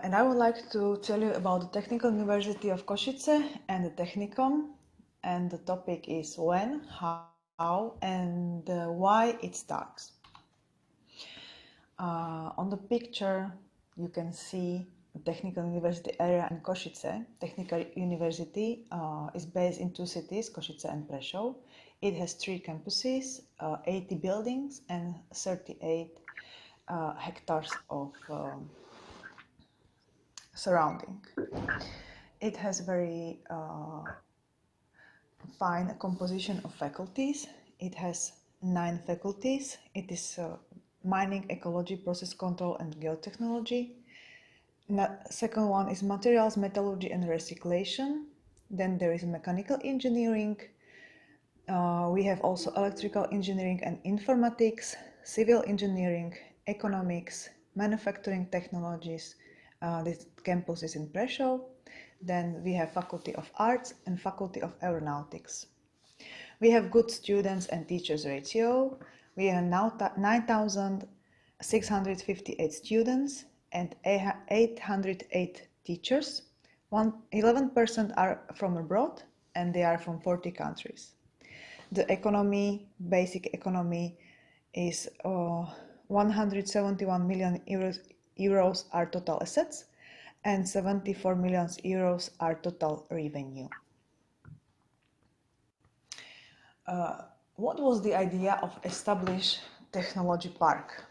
And I would like to tell you about the Technical University of Košice and the TECHNICOM, and the topic is when, how, and why it starts. On the picture, you can see the Technical University area in Košice. Technical University is based in two cities, Košice and Prešov. It has 3 campuses, 80 buildings, and 38 hectares of surrounding. It has very fine composition of faculties. It has 9 faculties. It is mining, ecology, process control, and geotechnology. Second one is materials, metallurgy, and recyclation. Then there is mechanical engineering. We have also electrical engineering and informatics, civil engineering, economics, manufacturing technologies. This campus is in Prešov. Then we have Faculty of Arts and Faculty of Aeronautics. We have good students and teachers ratio. We have now 9,658 students and 808 teachers. 11% are from abroad and they are from 40 countries. The economy, basic economy, is 171 million euros are total assets, and 74 million euros are total revenue. What was the idea of establish technology park?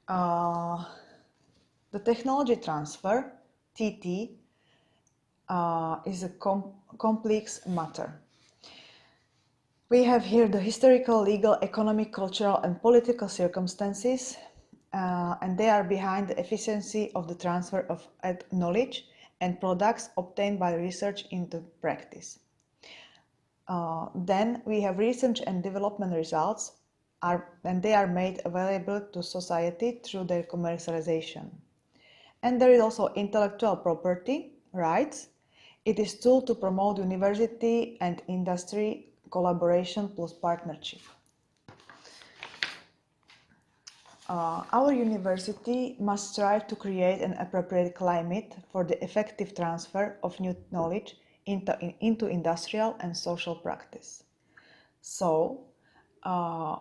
The technology transfer, TT, is a complex matter. We have here the historical, legal, economic, cultural, and political circumstances, and they are behind the efficiency of the transfer of knowledge and products obtained by research into practice. Then we have research and development results, and they are made available to society through their commercialization. And there is also intellectual property rights. It is a tool to promote university and industry collaboration plus partnership. Our university must strive to create an appropriate climate for the effective transfer of new knowledge into industrial and social practice. So that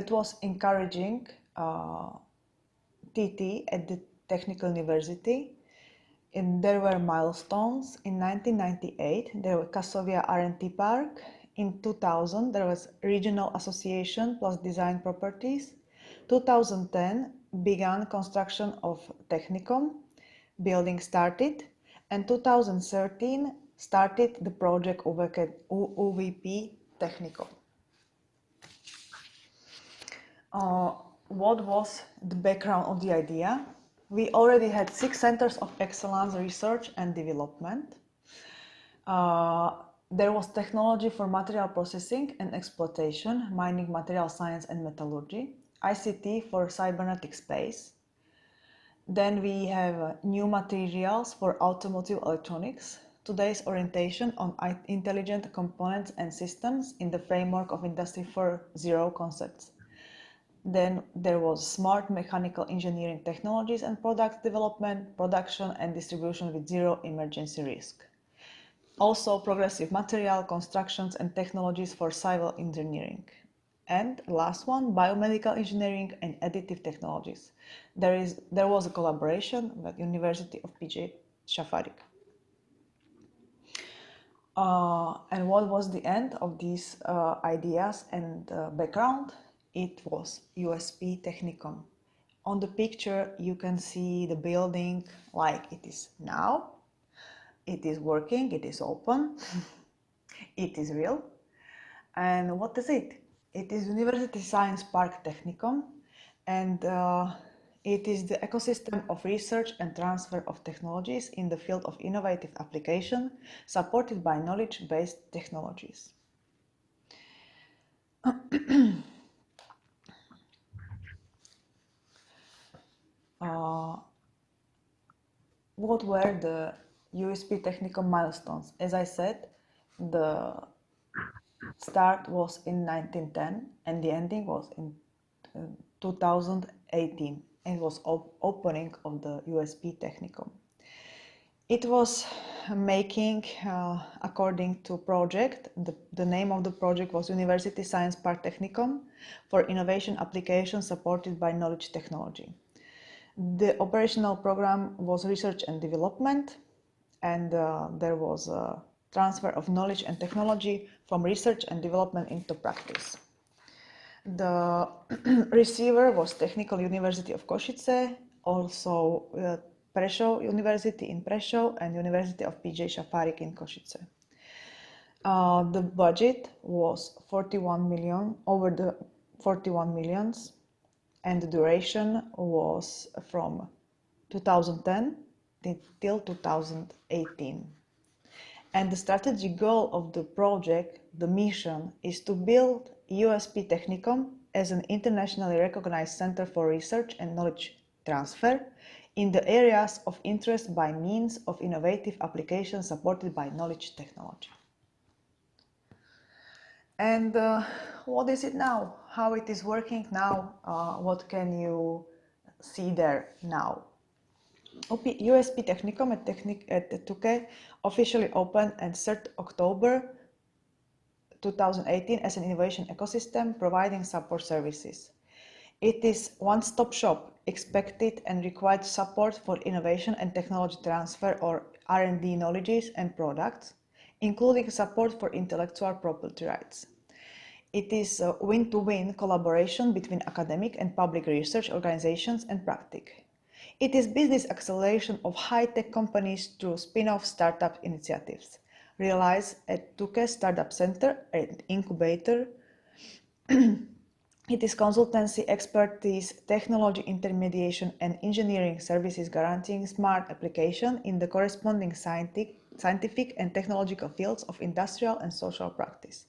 was encouraging TT at the Technical University. And there were milestones. In 1998, there was Kasovia R&T Park. In 2000, there was Regional Association plus Design Properties. 2010 began construction of TECHNICOM. Building started. And 2013 started the project UVP TECHNICOM. What was the background of the idea? We already had 6 centers of excellence, research and development. There was technology for material processing and exploitation, mining, material science and metallurgy, ICT for cybernetic space. Then we have new materials for automotive electronics, today's orientation on intelligent components and systems in the framework of Industry 4.0 concepts. Then there was smart mechanical engineering technologies and product development, production and distribution with zero emergency risk. Also progressive material, constructions and technologies for civil engineering. And last one, biomedical engineering and additive technologies. There was a collaboration with University of PJ Shafarik. And what was the end of these ideas and background? It was USP TECHNICOM. On the picture, you can see the building like it is now. It is working, it is open, it is real. And what is it? It is University Science Park TECHNICOM, and it is the ecosystem of research and transfer of technologies in the field of innovative application, supported by knowledge-based technologies. What were the USP TECHNICOM milestones? As I said, the start was in 1910 and the ending was in 2018. and was opening of the USP Technicom. It was making, according to project, the name of the project was University Science Park Technicom for innovation applications supported by knowledge technology. The operational program was research and development, and there was a transfer of knowledge and technology from research and development into practice. The receiver was Technical University of Košice, also Prešov University in Prešov and University of PJ Šafárik in Košice. The budget was 41 million, over the 41 millions, and the duration was from 2010 till 2018. And the strategic goal of the project, the mission, is to build USP Technicom as an internationally recognized center for research and knowledge transfer in the areas of interest by means of innovative applications supported by knowledge technology. And what is it now? How it is working now? What can you see there now? USP Technicom at TUKE officially opened on 3rd October 2018 as an innovation ecosystem providing support services. It is one-stop shop, expected and required support for innovation and technology transfer or R&D knowledges and products, including support for intellectual property rights. It is a win-to-win collaboration between academic and public research organizations and practice. It is business acceleration of high-tech companies through spin-off startup initiatives, realized at TUKE Startup Center and Incubator. It is consultancy, expertise, technology intermediation, and engineering services guaranteeing smart application in the corresponding scientific and technological fields of industrial and social practice.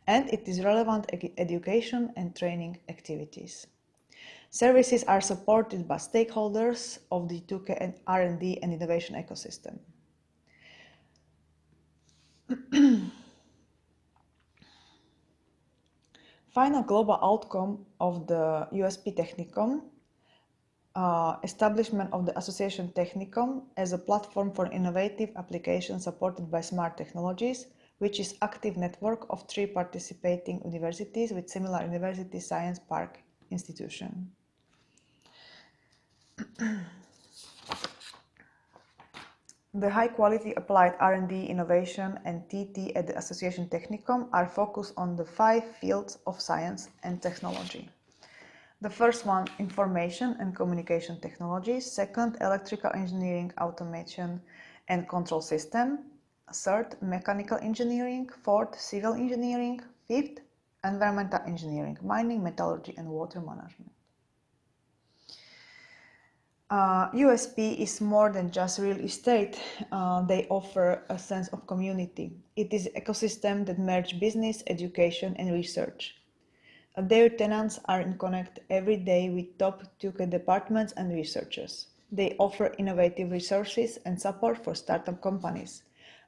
And it is relevant education and training activities. Services are supported by stakeholders of the TUKE and R&D and innovation ecosystem. Final global outcome of the USP Technicom, establishment of the Association Technicom as a platform for innovative applications supported by smart technologies, which is active network of 3 participating universities with similar University Science Park institution. The high-quality applied R&D, innovation, and TT at the Association Technicom are focused on the 5 fields of science and technology. The first one, information and communication technologies. Second, electrical engineering, automation, and control system. Third, mechanical engineering. Fourth, civil engineering. Fifth, environmental engineering, mining, metallurgy, and water management. USP is more than just real estate. They offer a sense of community. It is an ecosystem that merges business, education, and research. Their tenants are in contact every day with top TUKE departments and researchers. They offer innovative resources and support for startup companies.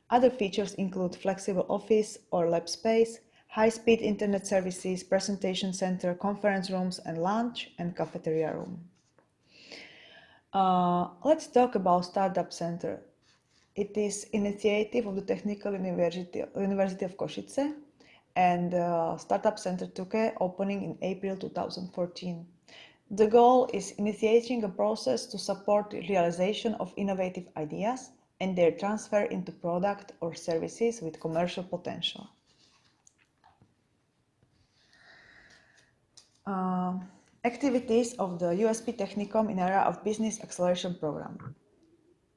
Other features include flexible office or lab space, high-speed internet services, presentation center, conference rooms, and lunch and cafeteria room. Let's talk about Startup Center. It is initiative of the Technical University of Košice and Startup Center TUKE opening in April 2014. The goal is initiating a process to support the realization of innovative ideas and their transfer into product or services with commercial potential. Activities of the USP Technicom in area of business acceleration program.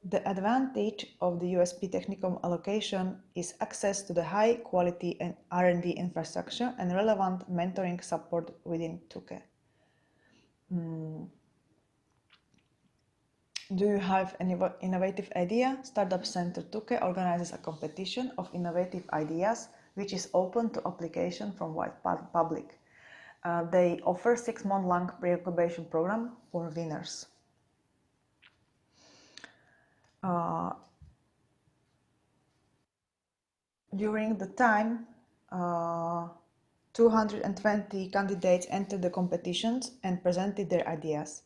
The advantage of the USP Technicom allocation is access to the high quality and R&D infrastructure and relevant mentoring support within TUKE. Do you have any innovative idea? Startup Center TUKE organizes a competition of innovative ideas which is open to application from wide public. They offer 6-month-long pre-incubation program for winners. During the time, 220 candidates entered the competitions and presented their ideas.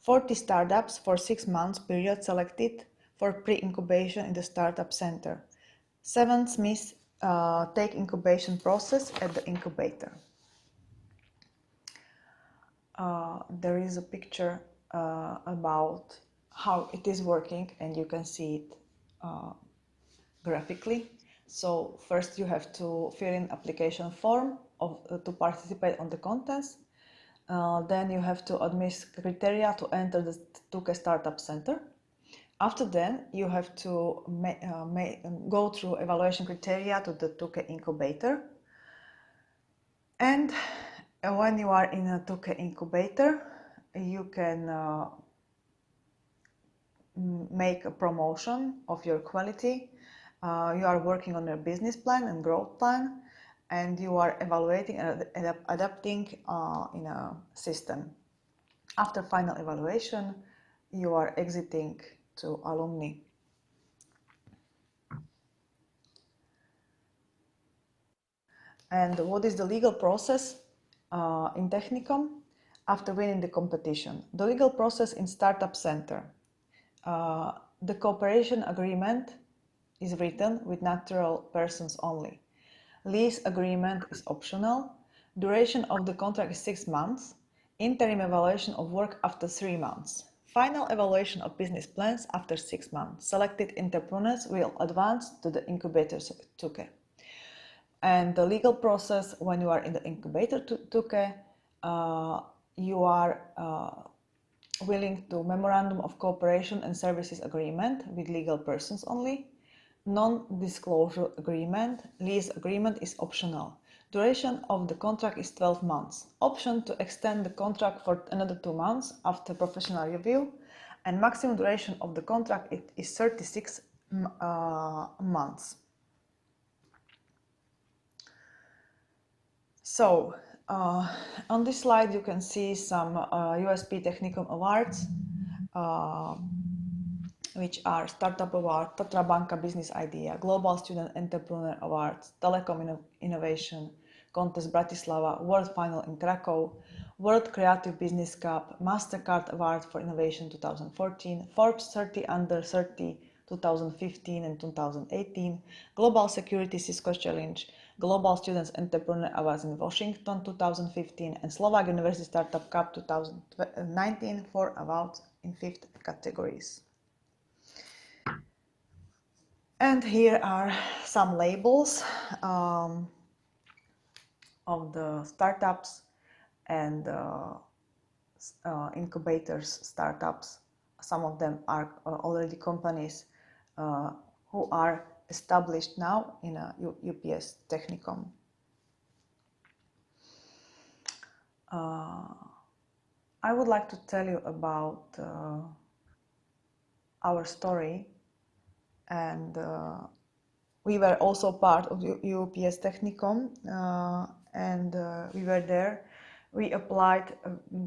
40 startups for 6 months period selected for pre-incubation in the Startup Center. 7 Smith take incubation process at the incubator. There is a picture about how it is working, and you can see it graphically. So first you have to fill in application form to participate on the contest. Then you have to admit criteria to enter the TUKE Startup Center. After that, you have to go through evaluation criteria to the TUKE Incubator. And when you are in a TUKE Incubator, you can make a promotion of your quality. You are working on your business plan and growth plan, and you are evaluating and adapting in a system. After final evaluation, you are exiting to alumni. And what is the legal process in TECHNICOM after winning the competition? The legal process in Startup Center. The cooperation agreement is written with natural persons only. Lease agreement is optional. Duration of the contract is 6 months. Interim evaluation of work after 3 months. Final evaluation of business plans after 6 months. Selected entrepreneurs will advance to the incubator TUKE. And the legal process when you are in the incubator TUKE, you are willing to memorandum of cooperation and services agreement with legal persons only. Non-disclosure agreement, lease agreement is optional. Duration of the contract is 12 months. Option to extend the contract for another 2 months after professional review, and maximum duration of the contract is 36 months. So on this slide you can see some USP TECHNICOM awards, which are Startup Award, Tatra Banka Business Idea, Global Student Entrepreneur Awards, Telecom Innovation Contest Bratislava, World Final in Krakow, World Creative Business Cup, MasterCard Award for Innovation 2014, Forbes 30 Under 30 2015 and 2018, Global Security Cisco Challenge, Global Students Entrepreneur Awards in Washington 2015, and Slovak University Startup Cup 2019 for awards in 5 categories. And here are some labels of the startups and incubators startups. Some of them are already companies who are established now in a UPS TECHNICOM. I would like to tell you about our story, and we were also part of UPS TECHNICOM, and we were there. We applied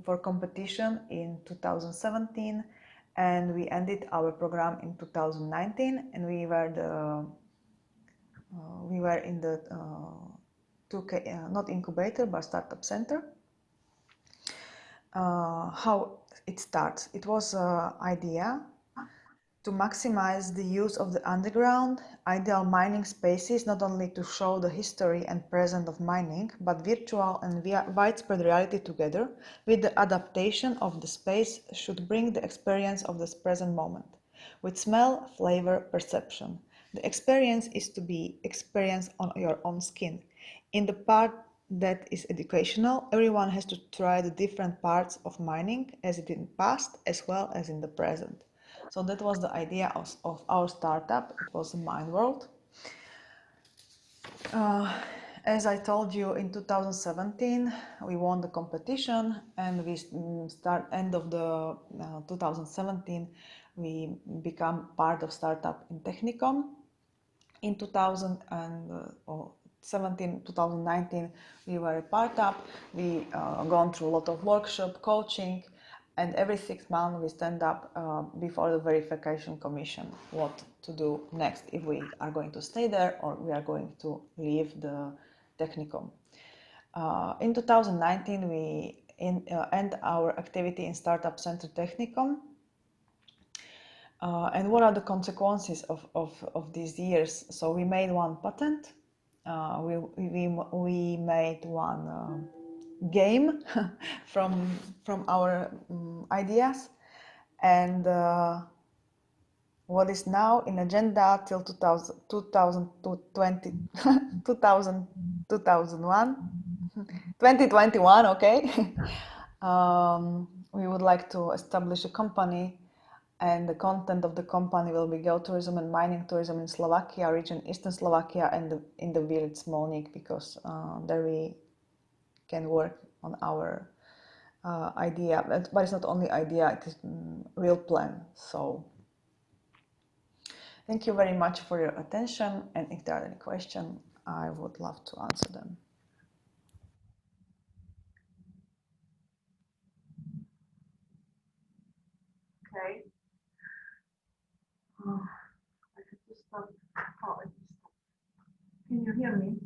for competition in 2017, and we ended our program in 2019, and we were in the TUKE, not incubator but startup center. How it starts? It was an idea to maximize the use of the underground ideal mining spaces, not only to show the history and present of mining, but virtual and widespread reality together with the adaptation of the space should bring the experience of this present moment with smell, flavor, perception. The experience is to be experienced on your own skin. In the part that is educational, everyone has to try the different parts of mining as it in the past as well as in the present. So that was the idea of our startup. It was Mind World. As I told you, in 2017 we won the competition, and we end of the 2017 we become part of startup in TECHNICOM. In 2019 we were a startup. We gone through a lot of workshop coaching, and every 6 months we stand up before the verification commission what to do next, if we are going to stay there or we are going to leave the TECHNICOM. In 2019 we end our activity in Startup Center Technicom. And what are the consequences of these years? So we made one patent, we made one game from our ideas, and what is now in agenda till 2020, 2021, okay. We would like to establish a company, and the content of the company will be geotourism and mining tourism in Slovakia, region Eastern Slovakia, and in the village Smolnik, because there we can work on our idea. But it's not only idea, it is real plan. So thank you very much for your attention, and if there are any questions, I would love to answer them. Okay. I have to stop. Oh, I just stopped. Can you hear me?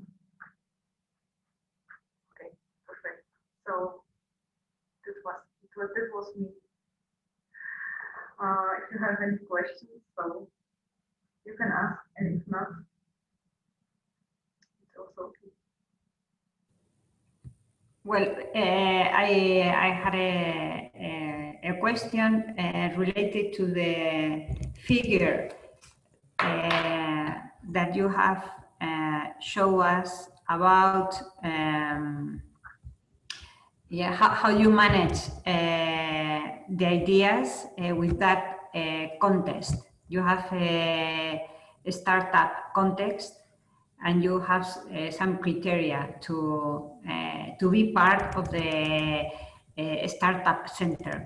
Okay, perfect. So this was me. If you have any questions, so you can ask, and if not, it's also okay. Well, I had a question related to the figure that you have show us about how you manage the ideas with that contest. You have a startup context, and you have some criteria to be part of the startup center.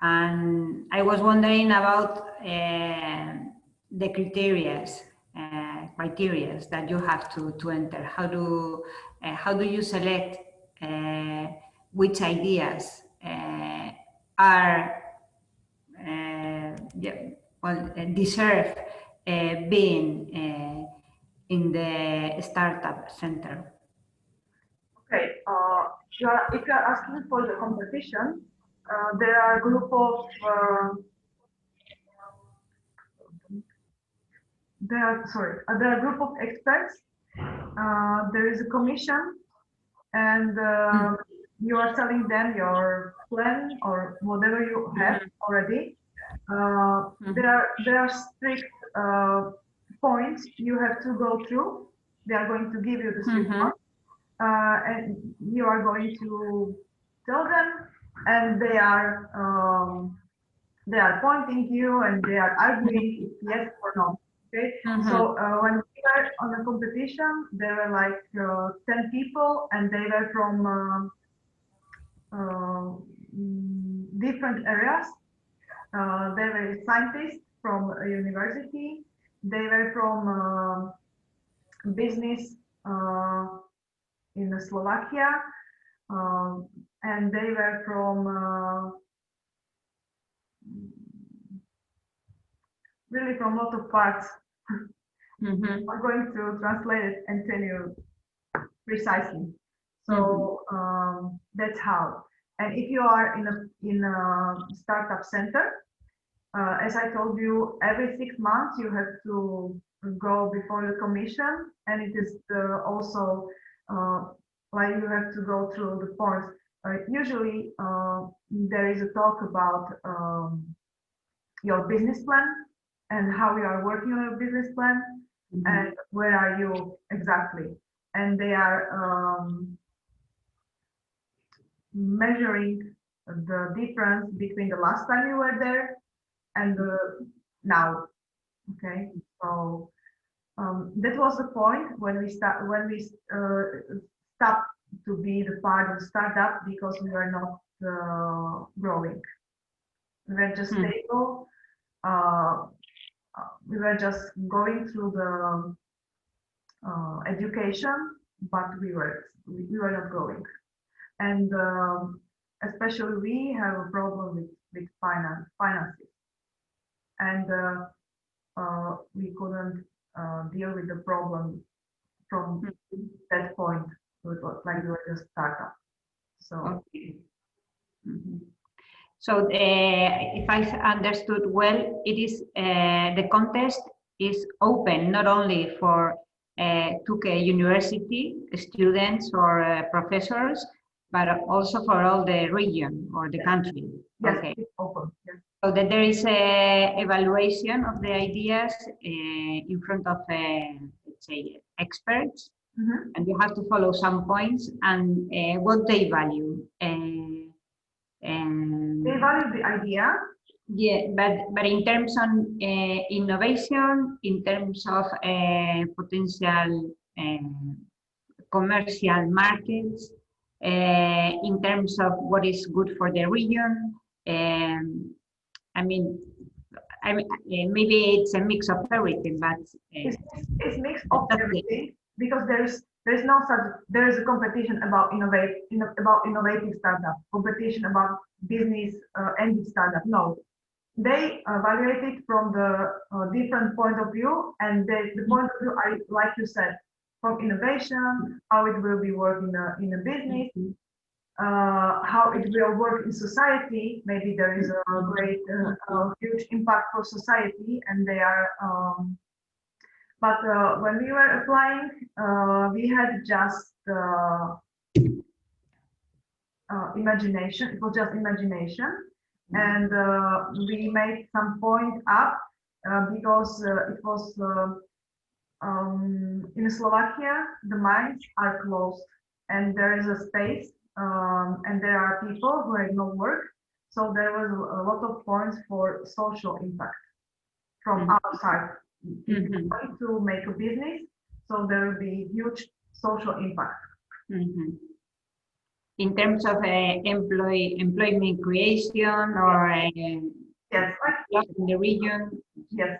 And I was wondering about the criteria that you have to enter. How do you select which ideas are deserve being in the startup center? Okay. If you are asking for the competition, there are a group of there are a group of experts. There is a commission, and you are telling them your plan or whatever you have already. There are strict points you have to go through. They are going to give you the strict points, and you are going to tell them, and they are pointing you, and they are arguing if yes or no. Okay. So when we were on a competition, there were like 10 people, and they were from different areas. They were scientists from a university. They were from business in Slovakia, and they were from really from a lot of parts. I'm going to translate it and tell you precisely. So that's how. And if you are in a startup center, as I told you, every 6 months you have to go before the commission, and it is also like you have to go through the points. Usually there is a talk about your business plan and how you are working on your business plan, and where are you exactly. And they are measuring the difference between the last time you were there and now. Okay, so that was the point when we stopped to be the part of the startup, because we were not growing. We were just stable. We were just going through the education, but we were not growing, and especially we have a problem with finances, and we couldn't deal with the problem from that point. So it was like we were just startup. So Okay. So if I understood well, it is the contest is open not only for TUKE University students or professors, but also for all the region or the country. yes, Okay. it's open. Yes. So that there is a evaluation of the ideas in front of, let's say, experts, and you have to follow some points and what they value. They value the idea. Yeah, but in terms of innovation, in terms of potential commercial markets, in terms of what is good for the region, I mean, maybe it's a mix of everything, but It's mix of everything because there is no such there is a competition about innovative startup, competition about business engine startup. No, they evaluate it from the different point of view, and the point of view, like you said, from innovation, how it will be working in a business, how it will work in society. Maybe there is a great, huge impact for society, and they are. But when we were applying, we had just imagination. It was just imagination, and we made some point up because it was in Slovakia. The mines are closed, and there is a space, and there are people who have no work. So there was a lot of points for social impact from outside. If you want to make a business, so there will be huge social impact. In terms of employment creation or yes, in the region. Yes.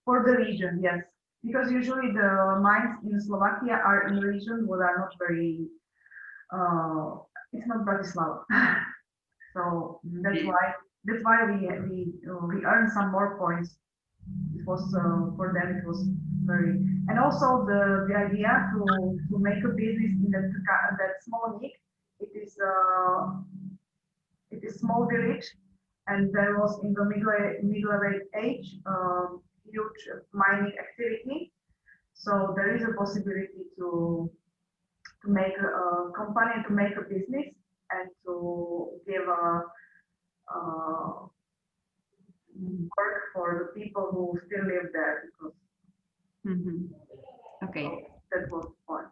For the region, yes, because usually the mines in Slovakia are in the region where are not very. It's not Bratislava, so that's why we earned some more points. It was for them. It was very, and also the idea to make a business in that small niche. It is small village, and there was in the middle age huge mining activity. So there is a possibility to make a company, to make a business, and to give a work for the people who still live there, because Okay, that was the point.